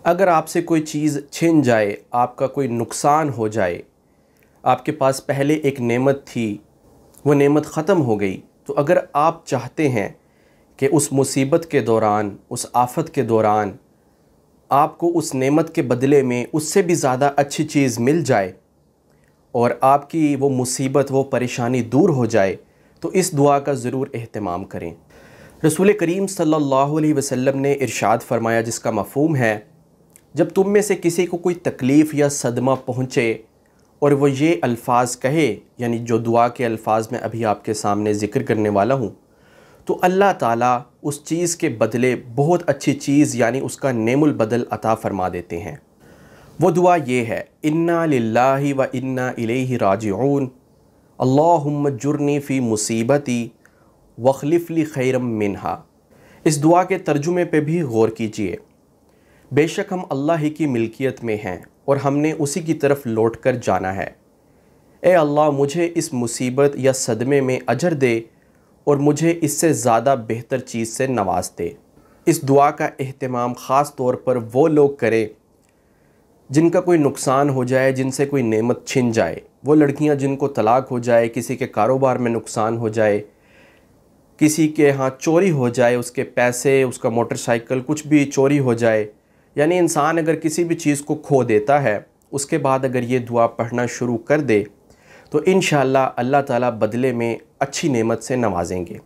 अगर आपसे कोई चीज़ छिन जाए, आपका कोई नुकसान हो जाए, आपके पास पहले एक नेमत थी, वो नेमत ख़त्म हो गई, तो अगर आप चाहते हैं कि उस मुसीबत के दौरान, उस आफ़त के दौरान आपको उस नेमत के बदले में उससे भी ज़्यादा अच्छी चीज़ मिल जाए और आपकी वो मुसीबत, वो परेशानी दूर हो जाए, तो इस दुआ का ज़रूर एहतमाम करें। रसूल करीम सल्लल्लाहु अलैहि वसल्लम ने इरशाद फरमाया, जिसका मफ़हूम है, जब तुम में से किसी को कोई तकलीफ़ या सदमा पहुँचे और वो ये अल्फ़ाज़ कहे, यानी जो दुआ के अल्फ़ाज़ मैं अभी आपके सामने ज़िक्र करने वाला हूँ, तो अल्लाह ताला उस चीज़ के बदले बहुत अच्छी चीज़ यानी उसका नेमुल बदल अता फ़रमा देते हैं। वो दुआ ये है, इन्ना लिल्लाहि व इन्ना इलैहि राजिऊन, अल्लाहुम्मा जुरनी फ़ी मुसीबती वख़लिफ़ ली खैरम मिन्हा। इस दुआ के तर्जुमे पे भी गौर कीजिए। बेशक हम अल्लाह ही की मिल्कियत में हैं और हमने उसी की तरफ लौट कर जाना है। ए अल्लाह, मुझे इस मुसीबत या सदमे में अजर दे और मुझे इससे ज़्यादा बेहतर चीज़ से नवाज दे। इस दुआ का एहतमाम ख़ास तौर पर वो लोग करें जिनका कोई नुकसान हो जाए, जिनसे कोई नेमत छिन जाए। वो लड़कियां जिनको तलाक हो जाए, किसी के कारोबार में नुकसान हो जाए, किसी के यहाँ चोरी हो जाए, उसके पैसे, उसका मोटरसाइकिल कुछ भी चोरी हो जाए, यानी इंसान अगर किसी भी चीज़ को खो देता है, उसके बाद अगर ये दुआ पढ़ना शुरू कर दे तो इंशाअल्लाह अल्लाह ताला बदले में अच्छी नेमत से नवाजेंगे।